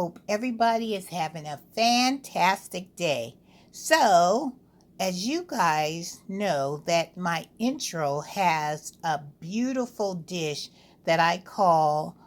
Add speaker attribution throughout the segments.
Speaker 1: hope everybody is having a fantastic day. So, as you guys know, that my intro has a beautiful dish that I call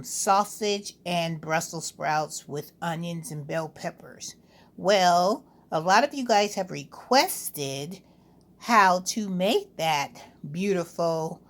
Speaker 1: sausage and Brussels sprouts with onions and bell peppers. Well, a lot of you guys have requested how to make that beautiful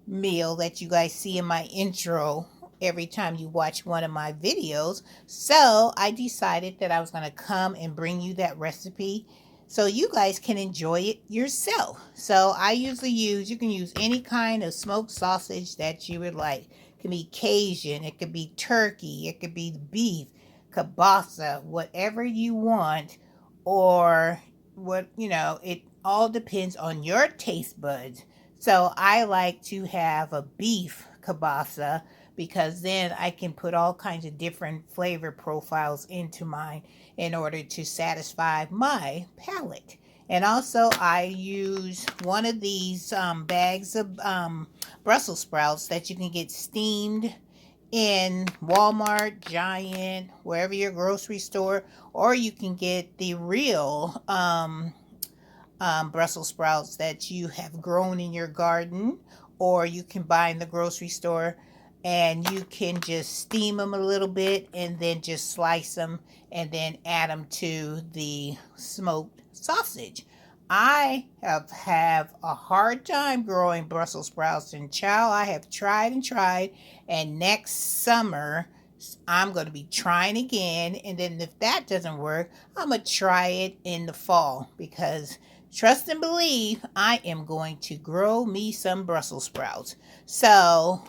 Speaker 1: meal that you guys see in my intro every time you watch one of my videos. So I decided that I was going to come and bring you that recipe so you guys can enjoy it yourself. So I usually you can use any kind of smoked sausage that you would like. It can be Cajun, it could be turkey, it could be beef, kielbasa, whatever you want, or it all depends on your taste buds. So I like to have a beef kielbasa because then I can put all kinds of different flavor profiles into mine in order to satisfy my palate. And also I use one of these bags of Brussels sprouts that you can get steamed in Walmart, Giant, wherever your grocery store, or you can get the real Brussels sprouts that you have grown in your garden, or you can buy in the grocery store, and you can just steam them a little bit and then just slice them and then add them to the smoked sausage. I have a hard time growing Brussels sprouts, and child, I have tried and tried, and next summer I'm going to be trying again, and then if that doesn't work, I'm going to try it in the fall, because trust and believe, I am going to grow me some Brussels sprouts. So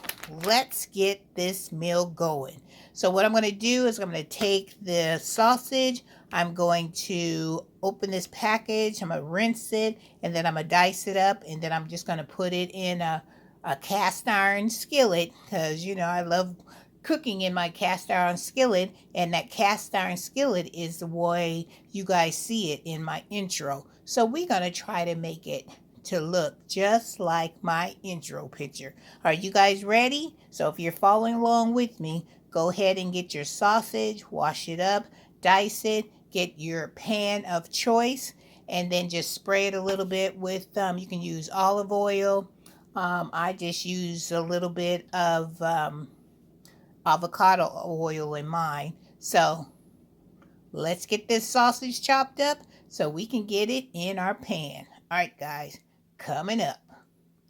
Speaker 1: let's get this meal going. So what I'm going to do is I'm going to take the sausage, I'm going to open this package, I'm going to rinse it, and then I'm going to dice it up, and then I'm just going to put it in a cast iron skillet, because I love cooking in my cast iron skillet, and that cast iron skillet is the way you guys see it in my intro. So we're going to try to make it to look just like my intro picture. Are you guys ready? So if you're following along with me, go ahead and get your sausage, wash it up, dice it, get your pan of choice, and then just spray it a little bit with, you can use olive oil. I just use a little bit of avocado oil in mine. So let's get this sausage chopped up so we can get it in our pan. All right, guys, coming up.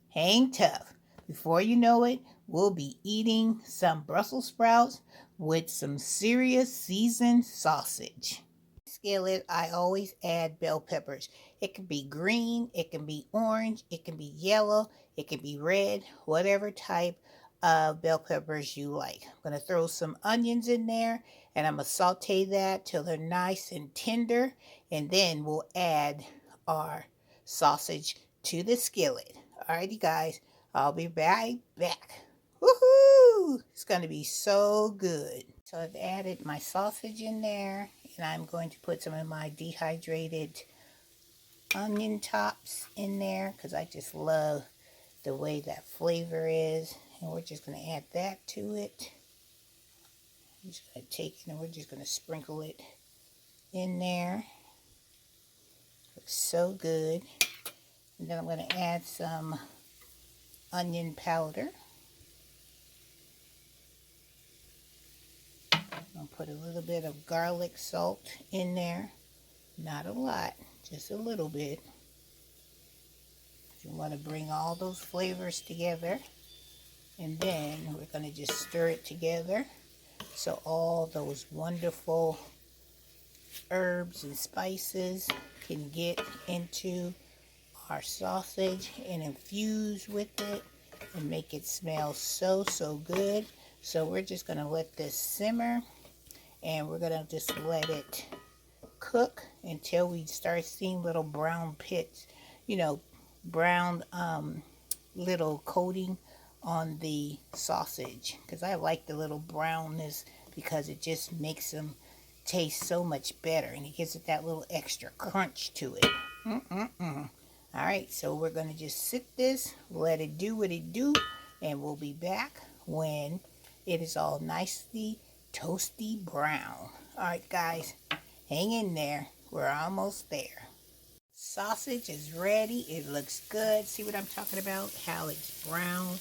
Speaker 1: Hang tough. Before you know it, we'll be eating some Brussels sprouts with some serious seasoned sausage. Skillet, I always add bell peppers. It can be green, it can be orange, it can be yellow, it can be red, whatever type of bell peppers you like. I'm going to throw some onions in there, and I'm going to saute that till they're nice and tender, and then we'll add our sausage to the skillet. Alrighty, guys, I'll be right back. Woohoo! It's going to be so good. So I've added my sausage in there, and I'm going to put some of my dehydrated onion tops in there because I just love the way that flavor is. And we're just going to add that to it. I'm just going to take it and we're just going to sprinkle it in there. Looks so good. And then I'm going to add some onion powder. I'll put a little bit of garlic salt in there. Not a lot, just a little bit. You want to bring all those flavors together. And then we're going to just stir it together so all those wonderful herbs and spices can get into our sausage and infuse with it and make it smell so good. So we're just going to let this simmer, and we're going to just let it cook until we start seeing little brown pits, brown little coating on the sausage, because I like the little brownness because it just makes them taste so much better, and it gives it that little extra crunch to it. Alright, so we're going to just sit this, let it do what it do, and we'll be back when it is all nicely toasty brown. All right, guys, hang in there. We're almost there. Sausage is ready. It looks good. See what I'm talking about? How it's brown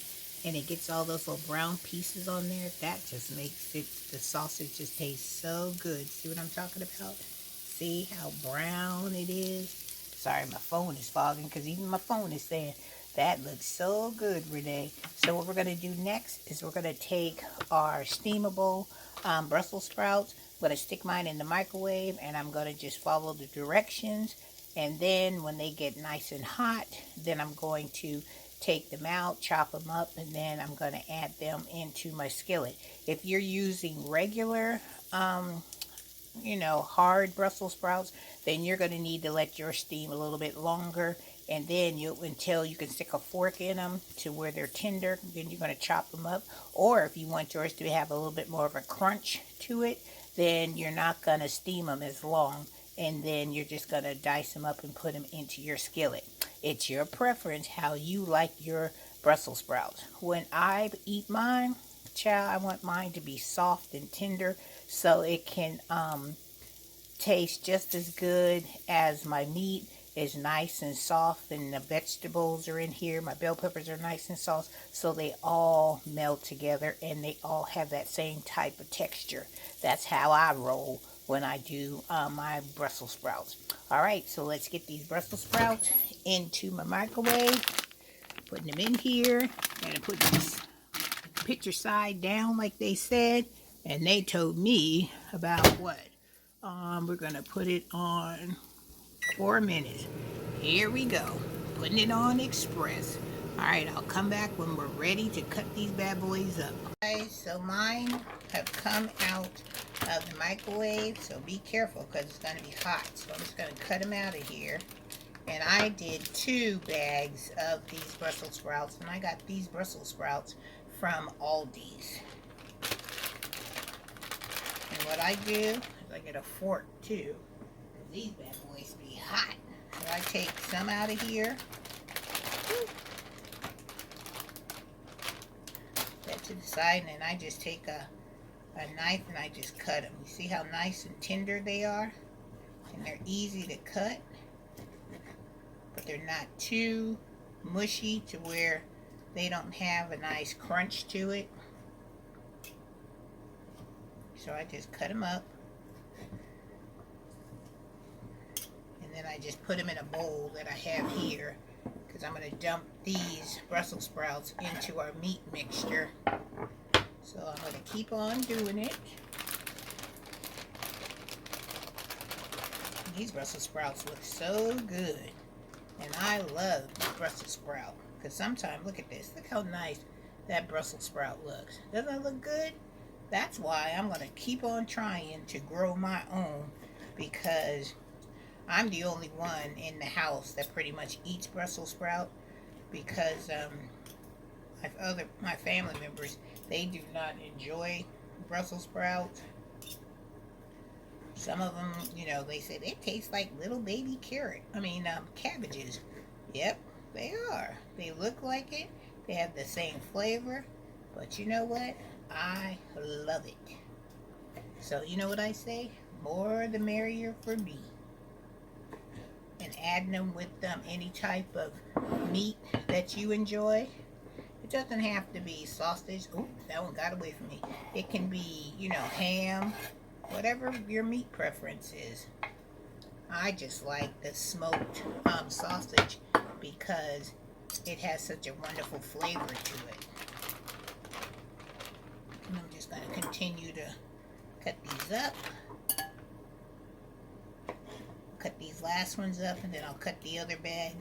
Speaker 1: and it gets all those little brown pieces on there. That just makes it, the sausage just tastes so good. See what I'm talking about? See how brown it is? Sorry, my phone is fogging because even my phone is saying that looks so good, Renee. So what we're going to do next is we're going to take our steamable Brussels sprouts. I'm going to stick mine in the microwave and I'm going to just follow the directions. And then when they get nice and hot, then I'm going to take them out, chop them up, and then I'm going to add them into my skillet. If you're using regular, hard Brussels sprouts, then you're going to need to let yours steam a little bit longer. And then until you can stick a fork in them to where they're tender, then you're going to chop them up. Or if you want yours to have a little bit more of a crunch to it, then you're not going to steam them as long. And then you're just going to dice them up and put them into your skillet. It's your preference how you like your Brussels sprouts. When I eat mine, child, I want mine to be soft and tender so it can taste just as good as my meat is nice and soft, and the vegetables are in here. My bell peppers are nice and soft, so they all meld together and they all have that same type of texture. That's how I roll when I do my Brussels sprouts. All right, so let's get these Brussels sprouts into my microwave. Putting them in here. Gonna put this picture side down like they said, and they told me about what? We're gonna put it on 4 minutes. Here we go. Putting it on express. All right, I'll come back when we're ready to cut these bad boys up. Okay, so mine have come out of the microwave, so be careful because it's going to be hot. So I'm just going to cut them out of here. And I did 2 bags of these Brussels sprouts, and I got these Brussels sprouts from Aldi's. And what I do is I get a fork too, because these bad boys be hot. So I take some out of here. That to the side, and then I just take a knife and I just cut them. You see how nice and tender they are? And they're easy to cut, but they're not too mushy to where they don't have a nice crunch to it. So I just cut them up, and then I just put them in a bowl that I have here, because I'm going to dump these Brussels sprouts into our meat mixture. So I'm going to keep on doing it. These Brussels sprouts look so good. And I love Brussels sprout. Because sometimes, look at this. Look how nice that Brussels sprout looks. Doesn't it look good? That's why I'm going to keep on trying to grow my own. Because I'm the only one in the house that pretty much eats Brussels sprout. Because my family members, they do not enjoy Brussels sprouts. Some of them, they say they taste like little baby cabbages. Yep, they are. They look like it. They have the same flavor. But you know what? I love it. So you know what I say? More the merrier for me. And adding them with any type of meat that you enjoy. It doesn't have to be sausage. Oh, that one got away from me. It can be, ham, whatever your meat preference is. I just like the smoked sausage because it has such a wonderful flavor to it. And I'm just going to continue to cut these up. Cut these last ones up, and then I'll cut the other bag.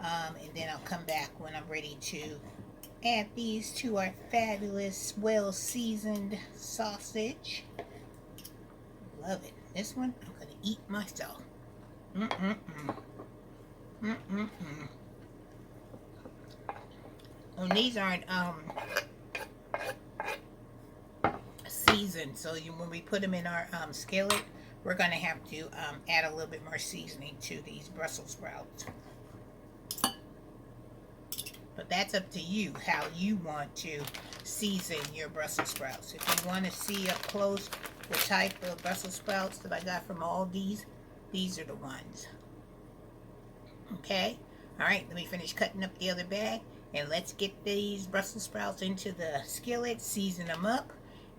Speaker 1: And then I'll come back when I'm ready to add these to our fabulous, well-seasoned sausage. Love it. This one, I'm going to eat myself. And these aren't seasoned, so when we put them in our skillet, we're going to have to add a little bit more seasoning to these Brussels sprouts. But that's up to you how you want to season your Brussels sprouts. If you want to see up close the type of Brussels sprouts that I got from Aldi's, these are the ones. Okay? Alright, let me finish cutting up the other bag. And let's get these Brussels sprouts into the skillet, season them up,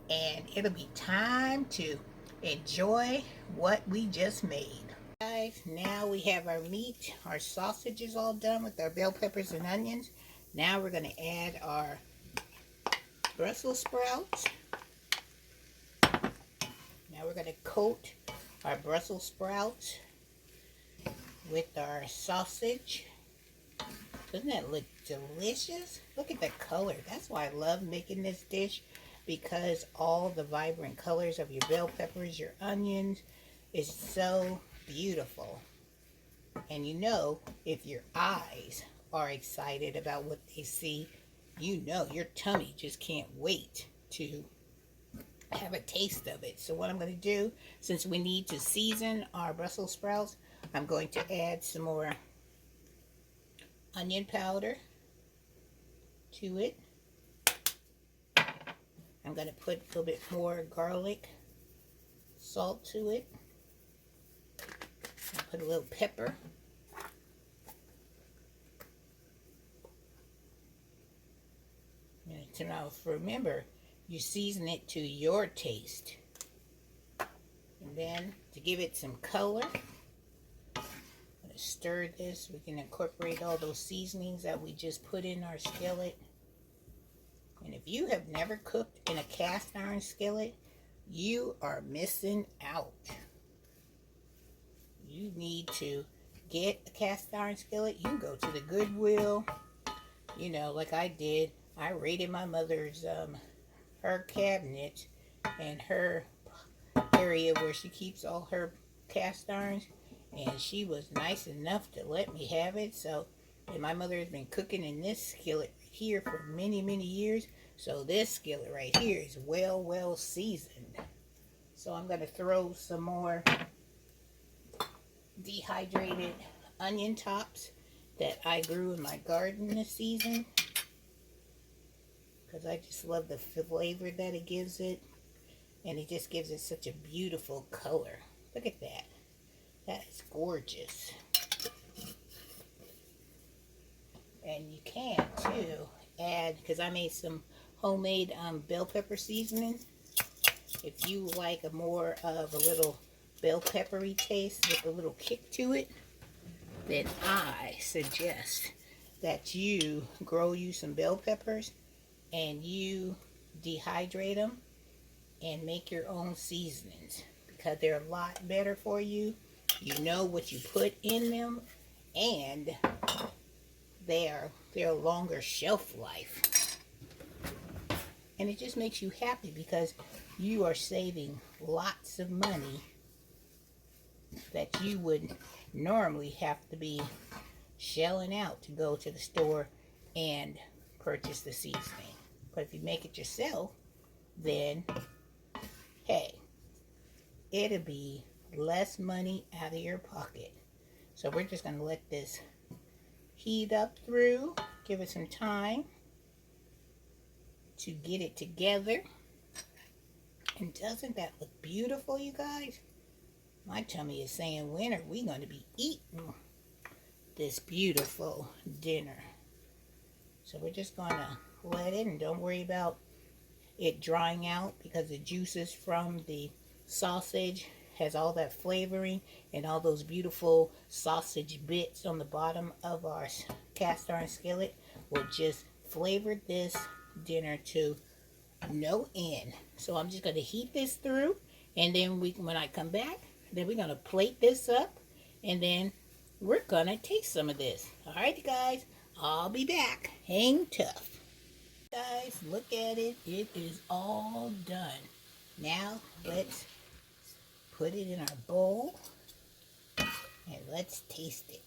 Speaker 1: and it'll be time to enjoy what we just made. Guys, now we have our meat, our sausages all done with our bell peppers and onions. Now we're going to add our Brussels sprouts. Now we're going to coat our Brussels sprouts with our sausage. Doesn't that look delicious? Look at the color. That's why I love making this dish, because all the vibrant colors of your bell peppers, your onions, is so beautiful. And you know, if your eyes are excited about what they see, you know your tummy just can't wait to have a taste of it. So what I'm going to do, since we need to season our Brussels sprouts, I'm going to add some more onion powder to it. I'm going to put a little bit more garlic salt to it. I'll put a little pepper. And now remember, you season it to your taste. And then to give it some color, I'm going to stir this. We can incorporate all those seasonings that we just put in our skillet. And if you have never cooked in a cast iron skillet, you are missing out. You need to get a cast iron skillet. You can go to the Goodwill, you know, like I did. I raided my mother's, her cabinet and her area where she keeps all her cast irons, and she was nice enough to let me have it. So, and my mother has been cooking in this skillet here for many years, so this skillet right here is well seasoned. So I'm going to throw some more dehydrated onion tops that I grew in my garden this season, because I just love the flavor that it gives it, and it just gives it such a beautiful color. Look at that. That is gorgeous. And you can too add, because I made some homemade bell pepper seasoning. If you like a more of a little bell peppery taste with a little kick to it, then I suggest that you grow you some bell peppers and you dehydrate them and make your own seasonings, because they're a lot better for you. You know what you put in them, and they're longer shelf life. And it just makes you happy because you are saving lots of money that you would normally have to be shelling out to go to the store and purchase the seasoning. But if you make it yourself, then hey, it'll be less money out of your pocket. So we're just going to let this heat up through, give it some time to get it together. And doesn't that look beautiful, you guys? My tummy is saying, when are we going to be eating this beautiful dinner? So we're just going to let it, and don't worry about it drying out, because the juices from the sausage has all that flavoring, and all those beautiful sausage bits on the bottom of our cast iron skillet will just flavor this dinner to no end. So I'm just going to heat this through, and then when I come back, then we're going to plate this up, and then we're going to taste some of this. All right, guys, I'll be back. Hang tough. Guys, look at it. It is all done. Now let's put it in our bowl and let's taste it.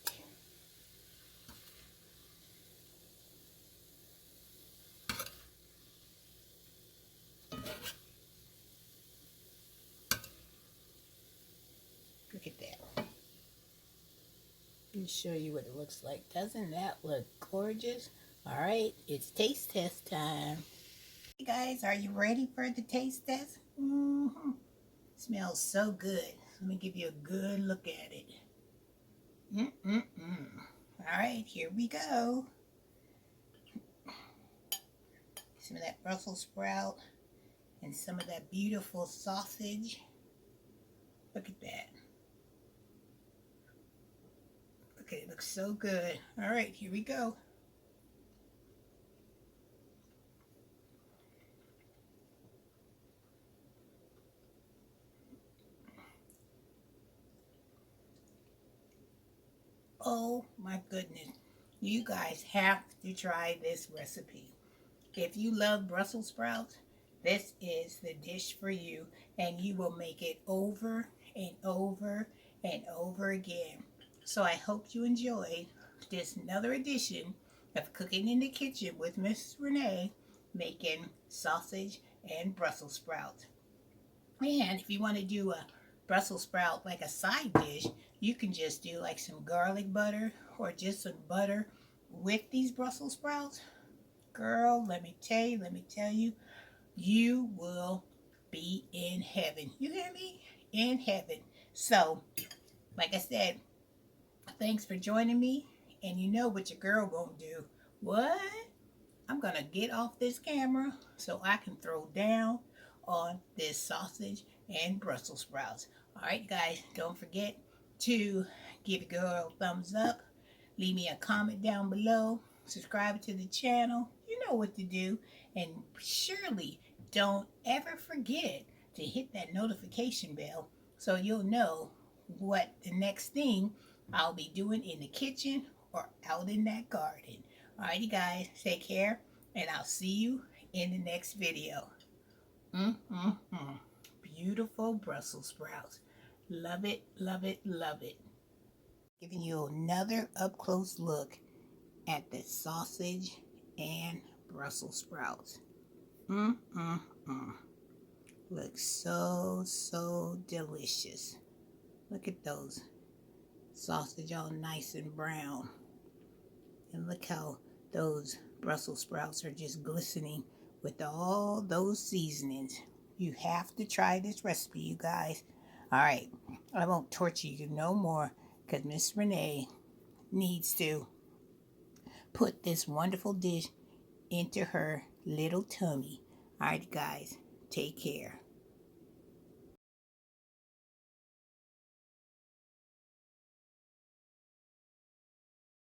Speaker 1: Look at that. Let me show you what it looks like. Doesn't that look gorgeous? All right, it's taste test time. Hey guys, are you ready for the taste test? Smells so good. Let me give you a good look at it. All right, here we go. Some of that Brussels sprout and some of that beautiful sausage. Look at that. Look at it, looks so good. All right, here we go. Oh my goodness. You guys have to try this recipe. If you love Brussels sprouts, this is the dish for you, and you will make it over and over and over again. So I hope you enjoyed this another edition of Cooking in the Kitchen with Miss Renee, making sausage and Brussels sprouts. And if you want to do a Brussels sprout like a side dish, you can just do like some garlic butter or just some butter with these Brussels sprouts. Girl, let me tell you, you will be in heaven. You hear me? In heaven. So, like I said, thanks for joining me. And you know what your girl gonna do. What? I'm gonna get off this camera so I can throw down on this sausage and Brussels sprouts. Alright guys, don't forget to give a girl a thumbs up. Leave me a comment down below. Subscribe to the channel. You know what to do. And surely don't ever forget to hit that notification bell so you'll know what the next thing I'll be doing in the kitchen or out in that garden. Alrighty guys, take care and I'll see you in the next video. Beautiful Brussels sprouts. Love it, love it, love it. Giving you another up close look at the sausage and Brussels sprouts. Looks so delicious. Look at those sausage all nice and brown. And look how those Brussels sprouts are just glistening with all those seasonings. You have to try this recipe, you guys. All right, I won't torture you no more because Miss Renee needs to put this wonderful dish into her little tummy. All right, guys, take care.